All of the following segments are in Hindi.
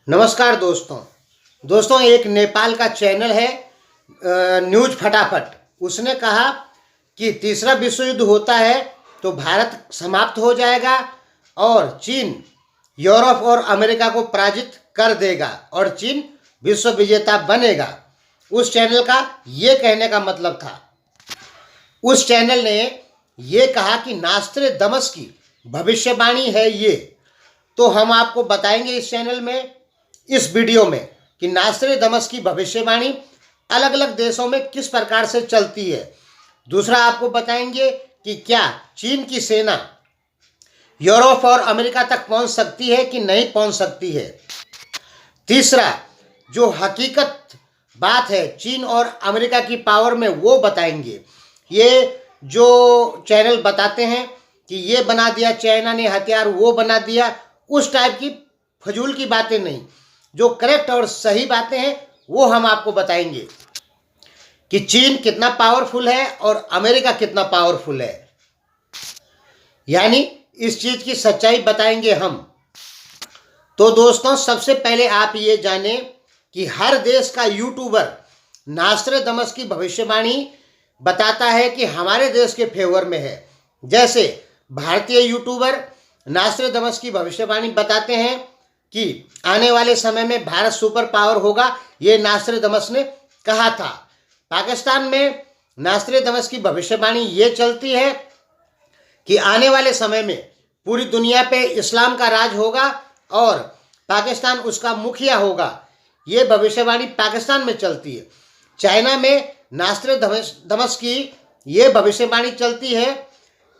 नमस्कार दोस्तों। एक नेपाल का चैनल है न्यूज फटाफट। उसने कहा कि तीसरा विश्व युद्ध होता है तो भारत समाप्त हो जाएगा और चीन यूरोप और अमेरिका को पराजित कर देगा और चीन विश्व विजेता बनेगा। उस चैनल का ये कहने का मतलब था, उस चैनल ने ये कहा कि नास्त्रेदमस की भविष्यवाणी है ये। तो हम आपको बताएंगे इस चैनल में, इस वीडियो में, कि नास्त्रेदमस की भविष्यवाणी अलग अलग देशों में किस प्रकार से चलती है। दूसरा आपको बताएंगे कि क्या चीन की सेना यूरोप और अमेरिका तक पहुंच सकती है कि नहीं पहुंच सकती है। तीसरा जो हकीकत बात है चीन और अमेरिका की पावर में, वो बताएंगे। ये जो चैनल बताते हैं कि ये बना दिया चाइना ने हथियार, वो बना दिया, उस टाइप की फजूल की बातें नहीं, जो करेक्ट और सही बातें हैं वो हम आपको बताएंगे कि चीन कितना पावरफुल है और अमेरिका कितना पावरफुल है। यानी इस चीज की सच्चाई बताएंगे हम। तो दोस्तों, सबसे पहले आप ये जानें कि हर देश का यूट्यूबर नास्त्रेदमस की भविष्यवाणी बताता है कि हमारे देश के फेवर में है। जैसे भारतीय यूट्यूबर नास्त्रेदमस की भविष्यवाणी बताते हैं कि आने वाले समय में भारत सुपर पावर होगा, ये नास्त्रेदमस ने कहा था। पाकिस्तान में नास्त्रेदमस की भविष्यवाणी ये चलती है कि आने वाले समय में पूरी दुनिया पे इस्लाम का राज होगा और पाकिस्तान उसका मुखिया होगा। ये भविष्यवाणी पाकिस्तान में चलती है। चाइना में नास्त्रेदमस की ये भविष्यवाणी चलती है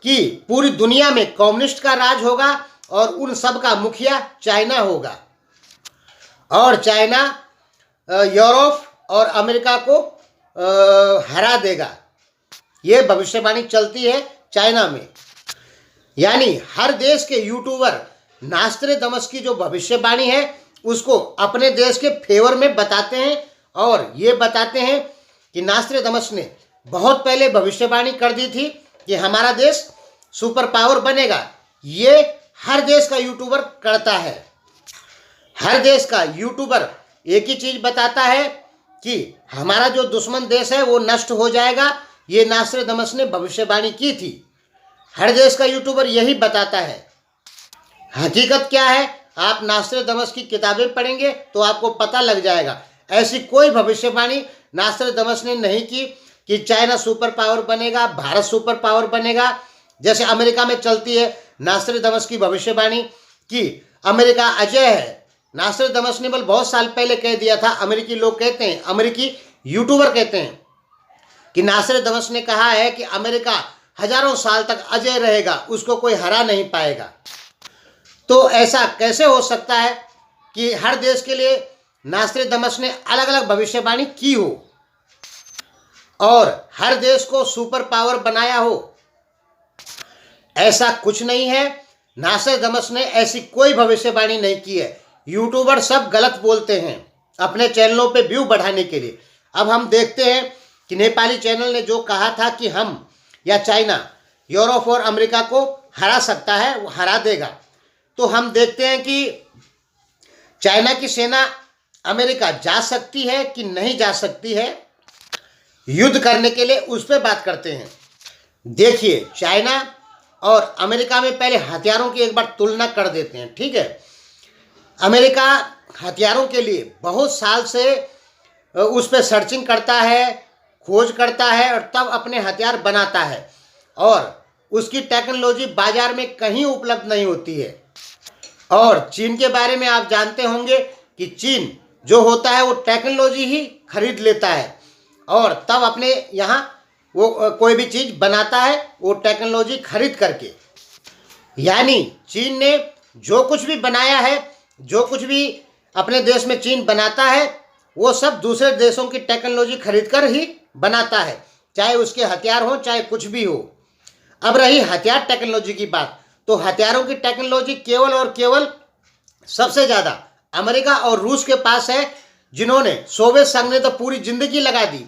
कि पूरी दुनिया में कम्युनिस्ट का राज होगा और उन सब का मुखिया चाइना होगा और चाइना यूरोप और अमेरिका को हरा देगा। ये भविष्यवाणी चलती है चाइना में। यानी हर देश के यूट्यूबर नास्त्रेदमस की जो भविष्यवाणी है उसको अपने देश के फेवर में बताते हैं और ये बताते हैं कि नास्त्रेदमस ने बहुत पहले भविष्यवाणी कर दी थी कि हमारा देश सुपर पावर बनेगा। ये हर देश का यूट्यूबर करता है। हर देश का यूट्यूबर एक ही चीज बताता है कि हमारा जो दुश्मन देश है वो नष्ट हो जाएगा। ये नास्त्रेदमस ने भविष्यवाणी की थी। हर देश का यूट्यूबर यही बताता है। हकीकत क्या है, आप नास्त्रेदमस की किताबें पढ़ेंगे तो आपको पता लग जाएगा। ऐसी कोई भविष्यवाणी नास्त्रेदमस ने नहीं की कि चाइना सुपर पावर बनेगा, भारत सुपर पावर बनेगा। जैसे अमेरिका में चलती है नास्त्रेदमस की भविष्यवाणी कि अमेरिका अजय है। नास्त्रेदमस ने बहुत साल पहले कह दिया था। अमेरिकी लोग कहते हैं, अमेरिकी यूट्यूबर कहते हैं कि नास्त्रेदमस ने कहा है कि अमेरिका हजारों साल तक अजय रहेगा, उसको कोई हरा नहीं पाएगा। तो ऐसा कैसे हो सकता है कि हर देश के लिए नास्त्रेदमस ने अलग अलग भविष्यवाणी की हो और हर देश को सुपर पावर बनाया हो? ऐसा कुछ नहीं है। नास्त्रेदमस ने ऐसी कोई भविष्यवाणी नहीं की है। यूट्यूबर सब गलत बोलते हैं अपने चैनलों पे व्यू बढ़ाने के लिए। अब हम देखते हैं कि नेपाली चैनल ने जो कहा था कि हम या चाइना यूरोप और अमेरिका को हरा सकता है, वो हरा देगा। तो हम देखते हैं कि चाइना की सेना अमेरिका जा सकती है कि नहीं जा सकती है युद्ध करने के लिए, उस पर बात करते हैं। देखिए, चाइना और अमेरिका में पहले हथियारों की एक बार तुलना कर देते हैं, ठीक है। अमेरिका हथियारों के लिए बहुत साल से उस पर सर्चिंग करता है, खोज करता है और तब अपने हथियार बनाता है और उसकी टेक्नोलॉजी बाजार में कहीं उपलब्ध नहीं होती है। और चीन के बारे में आप जानते होंगे कि चीन जो होता है वो टेक्नोलॉजी ही खरीद लेता है और तब अपने यहाँ वो कोई भी चीज़ बनाता है, वो टेक्नोलॉजी खरीद करके। यानी चीन ने जो कुछ भी बनाया है, जो कुछ भी अपने देश में चीन बनाता है, वो सब दूसरे देशों की टेक्नोलॉजी खरीद कर ही बनाता है, चाहे उसके हथियार हो चाहे कुछ भी हो। अब रही हथियार टेक्नोलॉजी की बात, तो हथियारों की टेक्नोलॉजी केवल और केवल सबसे ज़्यादा अमेरिका और रूस के पास है, जिन्होंने सोवियत संघ ने तो पूरी जिंदगी लगा दी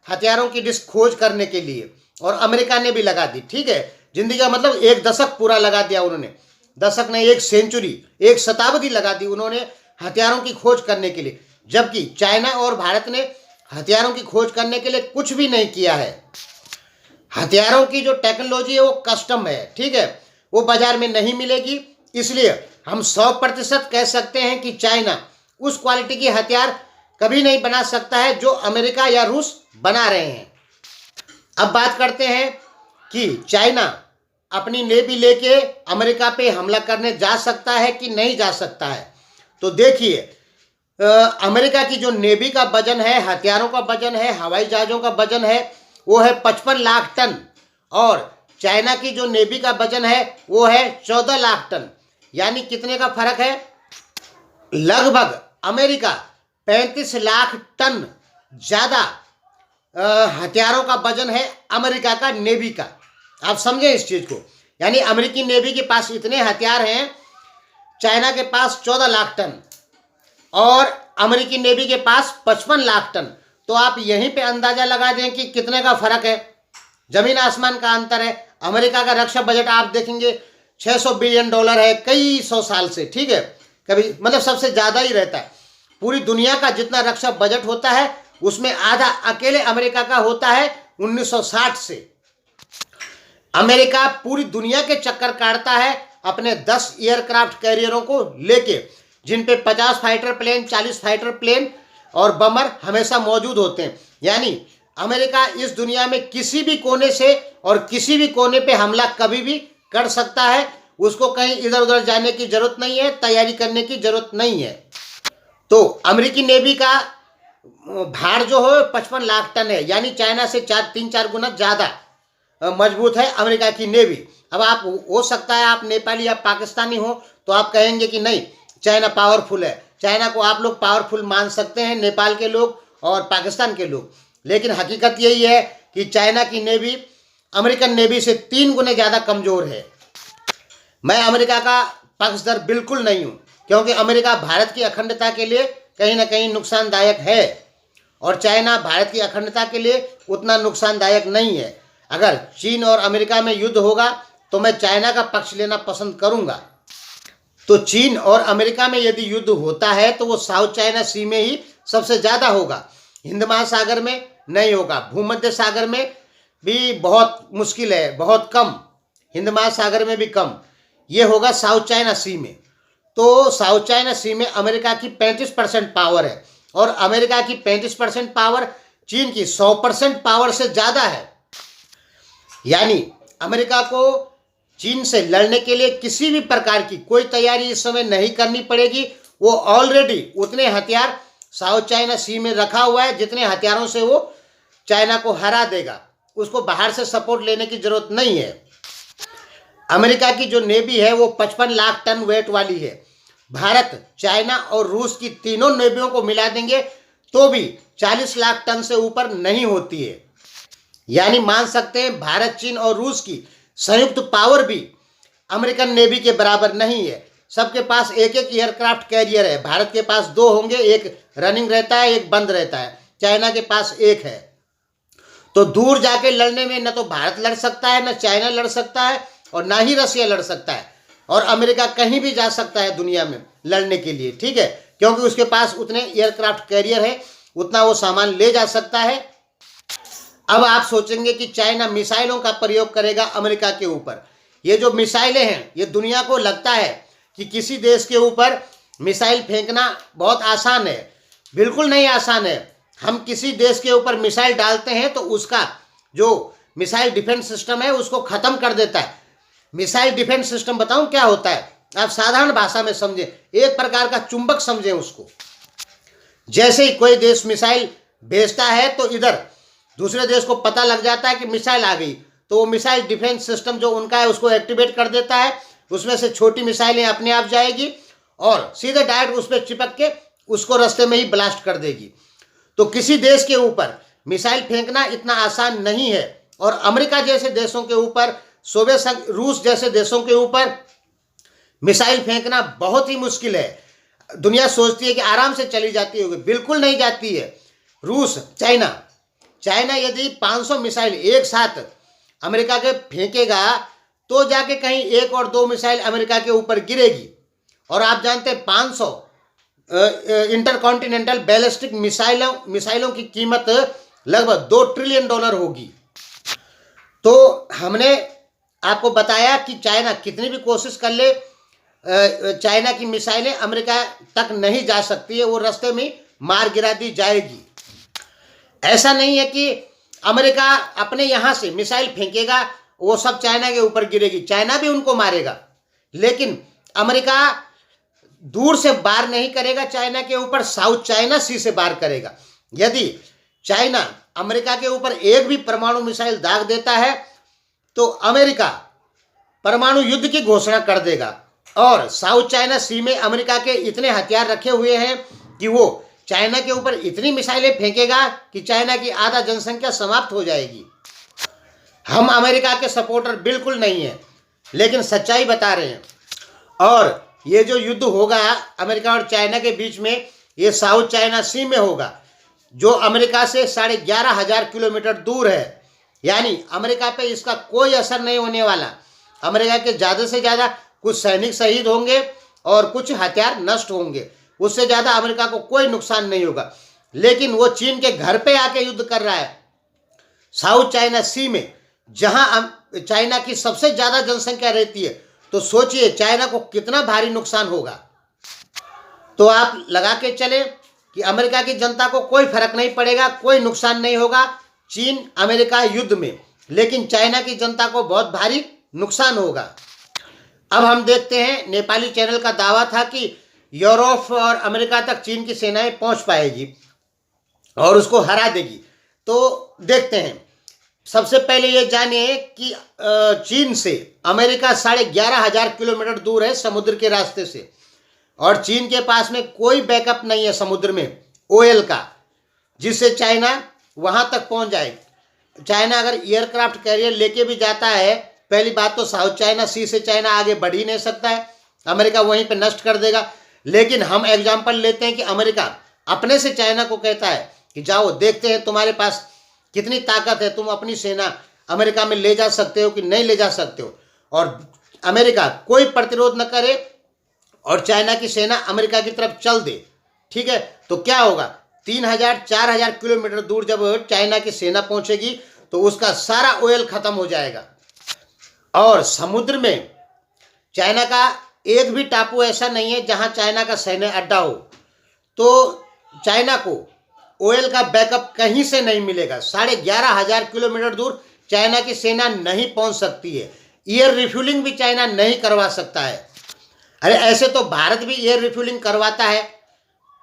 हथियारों की डिस्क खोज करने के लिए और अमेरिका ने भी लगा दी, ठीक है। जिंदगी का मतलब एक दशक पूरा लगा दिया उन्होंने। दशक नहीं, एक सेंचुरी, एक शताब्दी लगा दी उन्होंने हथियारों की खोज करने के लिए, जबकि चाइना और भारत ने हथियारों की खोज करने के लिए कुछ भी नहीं किया है। हथियारों की जो टेक्नोलॉजी है वो कस्टम है, ठीक है, वो बाजार में नहीं मिलेगी। इसलिए हम 100% कह सकते हैं कि चाइना उस क्वालिटी की हथियार कभी नहीं बना सकता है जो अमेरिका या रूस बना रहे हैं। अब बात करते हैं कि चाइना अपनी नेवी लेके अमेरिका पे हमला करने जा सकता है कि नहीं जा सकता है। तो देखिए, अमेरिका की जो नेवी का वजन है, हथियारों का वजन है, हवाई जहाज़ों का वजन है, वो है 55 लाख टन, और चाइना की जो नेवी का वजन है वो है 14 लाख टन। यानी कितने का फर्क है? लगभग अमेरिका 35 लाख टन ज़्यादा हथियारों का वजन है अमेरिका का नेवी का। आप समझें इस चीज़ को। यानी अमेरिकी नेवी के पास इतने हथियार हैं, चाइना के पास 14 लाख टन और अमेरिकी नेवी के पास 55 लाख टन। तो आप यहीं पे अंदाज़ा लगा दें कि कितने का फ़र्क है, ज़मीन आसमान का अंतर है। अमेरिका का रक्षा बजट आप देखेंगे $600 बिलियन है कई सौ साल से, ठीक है, कभी मतलब सबसे ज़्यादा ही रहता है। पूरी दुनिया का जितना रक्षा बजट होता है उसमें आधा अकेले अमेरिका का होता है 1960 से। अमेरिका पूरी दुनिया के चक्कर काटता है अपने 10 एयरक्राफ्ट कैरियरों को लेके, जिन पे 50 फाइटर प्लेन, 40 फाइटर प्लेन और बमर हमेशा मौजूद होते हैं। यानी अमेरिका इस दुनिया में किसी भी कोने से और किसी भी कोने पे हमला कभी भी कर सकता है। उसको कहीं इधर उधर जाने की जरूरत नहीं है, तैयारी करने की जरूरत नहीं है। तो अमेरिकी नेवी का भार जो है 55 लाख टन है, यानी चाइना से 3-4 गुना ज़्यादा मजबूत है अमेरिका की नेवी। अब आप, हो सकता है आप नेपाली या पाकिस्तानी हो तो आप कहेंगे कि नहीं, चाइना पावरफुल है। चाइना को आप लोग पावरफुल मान सकते हैं, नेपाल के लोग और पाकिस्तान के लोग, लेकिन हकीकत यही है कि चाइना की नेवी अमेरिकन नेवी से 3 गुने ज़्यादा कमज़ोर है। मैं अमेरिका का पक्षधर बिल्कुल नहीं हूँ, क्योंकि अमेरिका भारत की अखंडता के लिए कहीं ना कहीं नुकसानदायक है और चाइना भारत की अखंडता के लिए उतना नुकसानदायक नहीं है। अगर चीन और अमेरिका में युद्ध होगा तो मैं चाइना का पक्ष लेना पसंद करूंगा। तो चीन और अमेरिका में यदि युद्ध होता है तो वो साउथ चाइना सी में ही सबसे ज़्यादा होगा, हिंद महासागर में नहीं होगा। भूमध्य सागर में भी बहुत मुश्किल है, बहुत कम, हिंद महासागर में भी कम, ये होगा साउथ चाइना सी में। तो साउथ चाइना सी में अमेरिका की 35% पावर है और अमेरिका की 35% पावर चीन की 100% पावर से ज़्यादा है। यानी अमेरिका को चीन से लड़ने के लिए किसी भी प्रकार की कोई तैयारी इस समय नहीं करनी पड़ेगी। वो ऑलरेडी उतने हथियार साउथ चाइना सी में रखा हुआ है जितने हथियारों से वो चाइना को हरा देगा। उसको बाहर से सपोर्ट लेने की जरूरत नहीं है। अमेरिका की जो नेवी है वो 55 लाख टन वेट वाली है। भारत, चाइना और रूस की तीनों नेवियों को मिला देंगे तो भी 40 लाख टन से ऊपर नहीं होती है। यानी मान सकते हैं भारत, चीन और रूस की संयुक्त पावर भी अमेरिकन नेवी के बराबर नहीं है। सबके पास एक एक एयरक्राफ्ट कैरियर है। भारत के पास 2 होंगे, एक रनिंग रहता है, एक बंद रहता है। चाइना के पास 1 है। तो दूर जाके लड़ने में न तो भारत लड़ सकता है, न चाइना लड़ सकता है और ना ही रसिया लड़ सकता है, और अमेरिका कहीं भी जा सकता है दुनिया में लड़ने के लिए, ठीक है, क्योंकि उसके पास उतने एयरक्राफ्ट कैरियर है, उतना वो सामान ले जा सकता है। अब आप सोचेंगे कि चाइना मिसाइलों का प्रयोग करेगा अमेरिका के ऊपर। ये जो मिसाइलें हैं, ये दुनिया को लगता है कि किसी देश के ऊपर मिसाइल फेंकना बहुत आसान है। बिल्कुल नहीं आसान है। हम किसी देश के ऊपर मिसाइल डालते हैं तो उसका जो मिसाइल डिफेंस सिस्टम है उसको ख़त्म कर देता है। मिसाइल डिफेंस सिस्टम बताऊं क्या होता है? आप साधारण भाषा में समझें, एक प्रकार का चुंबक समझें उसको। जैसे ही कोई देश मिसाइल भेजता है तो इधर दूसरे देश को पता लग जाता है कि मिसाइल आ गई, तो वो मिसाइल डिफेंस सिस्टम जो उनका है उसको एक्टिवेट कर देता है। उसमें से छोटी मिसाइलें अपने आप जाएगी और सीधे डायरेक्ट उस पर चिपक के उसको रास्ते में ही ब्लास्ट कर देगी। तो किसी देश के ऊपर मिसाइल फेंकना इतना आसान नहीं है। और अमेरिका जैसे देशों के ऊपर, सोवियत संघ, रूस जैसे देशों के ऊपर मिसाइल फेंकना बहुत ही मुश्किल है। दुनिया सोचती है कि आराम से चली जाती होगी, बिल्कुल नहीं जाती है। रूस, चाइना यदि 500 मिसाइल एक साथ अमेरिका के फेंकेगा तो जाके कहीं 1 और 2 मिसाइल अमेरिका के ऊपर गिरेगी। और आप जानते हैं 500 इंटरकॉन्टिनेंटल बैलिस्टिक मिसाइलों की कीमत लगभग $2 ट्रिलियन होगी। तो हमने आपको बताया कि चाइना कितनी भी कोशिश कर ले, चाइना की मिसाइलें अमेरिका तक नहीं जा सकती है, वो रास्ते में मार गिरा दी जाएगी। ऐसा नहीं है कि अमेरिका अपने यहाँ से मिसाइल फेंकेगा, वो सब चाइना के ऊपर गिरेगी, चाइना भी उनको मारेगा, लेकिन अमेरिका दूर से वार नहीं करेगा चाइना के ऊपर, साउथ चाइना सी से वार करेगा। यदि चाइना अमेरिका के ऊपर एक भी परमाणु मिसाइल दाग देता है तो अमेरिका परमाणु युद्ध की घोषणा कर देगा, और साउथ चाइना सी में अमेरिका के इतने हथियार रखे हुए हैं कि वो चाइना के ऊपर इतनी मिसाइलें फेंकेगा कि चाइना की आधा जनसंख्या समाप्त हो जाएगी। हम अमेरिका के सपोर्टर बिल्कुल नहीं हैं, लेकिन सच्चाई बता रहे हैं। और ये जो युद्ध होगा अमेरिका और चाइना के बीच में, ये साउथ चाइना सी में होगा, जो अमेरिका से 11,500 किलोमीटर दूर है। यानी अमेरिका पे इसका कोई असर नहीं होने वाला। अमेरिका के ज़्यादा से ज़्यादा कुछ सैनिक शहीद होंगे और कुछ हथियार नष्ट होंगे, उससे ज़्यादा अमेरिका को कोई नुकसान नहीं होगा। लेकिन वो चीन के घर पे आके युद्ध कर रहा है, साउथ चाइना सी में, जहां चाइना की सबसे ज़्यादा जनसंख्या रहती है। तो सोचिए चाइना को कितना भारी नुकसान होगा। तो आप लगा के चले कि अमेरिका की जनता को कोई फर्क नहीं पड़ेगा, कोई नुकसान नहीं होगा चीन अमेरिका युद्ध में, लेकिन चाइना की जनता को बहुत भारी नुकसान होगा। अब हम देखते हैं, नेपाली चैनल का दावा था कि यूरोप और अमेरिका तक चीन की सेनाएं पहुंच पाएगी और उसको हरा देगी। तो देखते हैं, सबसे पहले ये जानिए कि चीन से अमेरिका 11,500 किलोमीटर दूर है समुद्र के रास्ते से, और चीन के पास में कोई बैकअप नहीं है समुद्र में ऑयल का, जिससे चाइना वहां तक पहुंच जाए। चाइना अगर एयरक्राफ्ट कैरियर लेके भी जाता है, पहली बात तो साउथ चाइना सी से चाइना आगे बढ़ ही नहीं सकता है, अमेरिका वहीं पे नष्ट कर देगा। लेकिन हम एग्जाम्पल लेते हैं कि अमेरिका अपने से चाइना को कहता है कि जाओ देखते हैं तुम्हारे पास कितनी ताकत है, तुम अपनी सेना अमेरिका में ले जा सकते हो कि नहीं ले जा सकते हो, और अमेरिका कोई प्रतिरोध न करे और चाइना की सेना अमेरिका की तरफ चल दे। ठीक है, तो क्या होगा, 3,000-4,000 किलोमीटर दूर जब चाइना की सेना पहुंचेगी तो उसका सारा ऑयल खत्म हो जाएगा। और समुद्र में चाइना का एक भी टापू ऐसा नहीं है जहां चाइना का सैन्य अड्डा हो, तो चाइना को ऑयल का बैकअप कहीं से नहीं मिलेगा। 11,500 किलोमीटर दूर चाइना की सेना नहीं पहुंच सकती है। एयर रिफ्यूलिंग भी चाइना नहीं करवा सकता है। अरे ऐसे तो भारत भी एयर रिफ्यूलिंग करवाता है,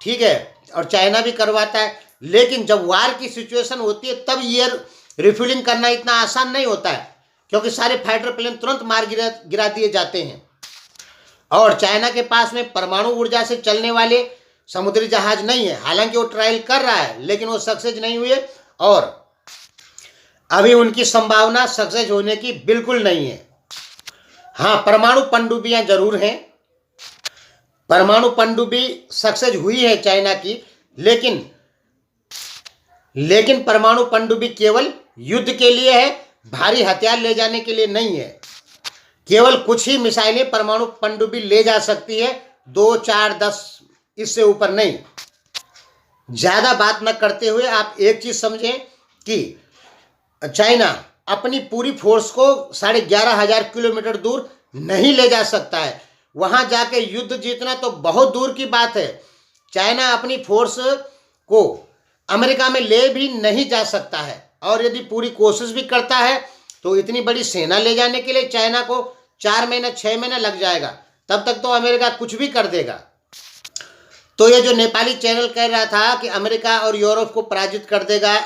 ठीक है, और चाइना भी करवाता है, लेकिन जब वार की सिचुएशन होती है तब एयर रिफ्यूलिंग करना इतना आसान नहीं होता है, क्योंकि सारे फाइटर प्लेन तुरंत मार गिरा दिए जाते हैं। और चाइना के पास में परमाणु ऊर्जा से चलने वाले समुद्री जहाज नहीं है। हालांकि वो ट्रायल कर रहा है, लेकिन वो सक्सेस नहीं हुए, और अभी उनकी संभावना सक्सेस होने की बिल्कुल नहीं है। हाँ, परमाणु पनडुब्बियां जरूर हैं, परमाणु पनडुब्बी सक्सेस हुई है चाइना की, लेकिन परमाणु पनडुब्बी केवल युद्ध के लिए है, भारी हथियार ले जाने के लिए नहीं है। केवल कुछ ही मिसाइलें परमाणु पनडुब्बी ले जा सकती है, 2, 4, 10, इससे ऊपर नहीं। ज़्यादा बात न करते हुए आप एक चीज़ समझें कि चाइना अपनी पूरी फोर्स को 11,500 किलोमीटर दूर नहीं ले जा सकता है। वहाँ जाके युद्ध जीतना तो बहुत दूर की बात है। चाइना अपनी फोर्स को अमेरिका में ले भी नहीं जा सकता है, और यदि पूरी कोशिश भी करता है तो इतनी बड़ी सेना ले जाने के लिए चाइना को 4 महीने 6 महीने लग जाएगा। तब तक तो अमेरिका कुछ भी कर देगा। तो ये जो नेपाली चैनल कह रहा था कि अमेरिका और यूरोप को पराजित कर देगा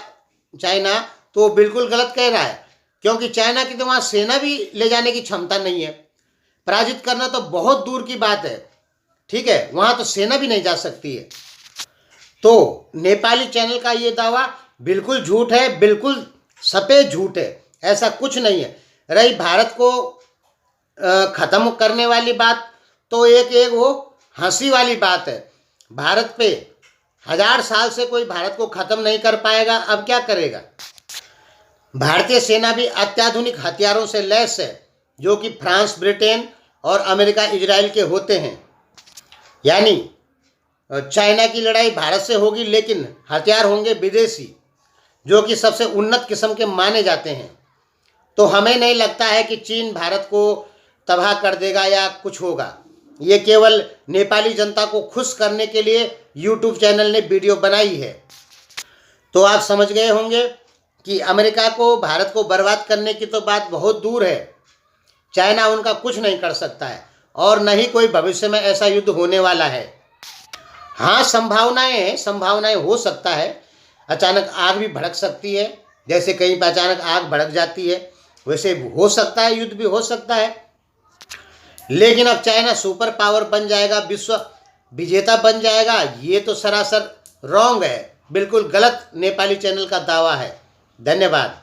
चाइना, तो वो बिल्कुल गलत कह रहा है, क्योंकि चाइना की तो वहाँ सेना भी ले जाने की क्षमता नहीं है। पराजित करना तो बहुत दूर की बात है, ठीक है, वहाँ तो सेना भी नहीं जा सकती है। तो नेपाली चैनल का ये दावा बिल्कुल झूठ है, बिल्कुल सफेद झूठ है, ऐसा कुछ नहीं है। रही भारत को ख़त्म करने वाली बात, तो एक वो हंसी वाली बात है। भारत पे 1000 साल से कोई भारत को ख़त्म नहीं कर पाएगा, अब क्या करेगा। भारतीय सेना भी अत्याधुनिक हथियारों से लैस है, जो कि फ्रांस, ब्रिटेन और अमेरिका, इजराइल के होते हैं। यानी चाइना की लड़ाई भारत से होगी, लेकिन हथियार होंगे विदेशी, जो कि सबसे उन्नत किस्म के माने जाते हैं। तो हमें नहीं लगता है कि चीन भारत को तबाह कर देगा या कुछ होगा। ये केवल नेपाली जनता को खुश करने के लिए यूट्यूब चैनल ने वीडियो बनाई है। तो आप समझ गए होंगे कि अमेरिका को भारत को बर्बाद करने की तो बात बहुत दूर है, चाइना उनका कुछ नहीं कर सकता है और न ही कोई भविष्य में ऐसा युद्ध होने वाला है। हाँ, संभावनाएं हैं, संभावनाएं हो सकता है, अचानक आग भी भड़क सकती है, जैसे कहीं पर अचानक आग भड़क जाती है, वैसे हो सकता है, युद्ध भी हो सकता है। लेकिन अब चाइना सुपर पावर बन जाएगा, विश्व विजेता बन जाएगा, ये तो सरासर रॉन्ग है, बिल्कुल गलत नेपाली चैनल का दावा है। धन्यवाद।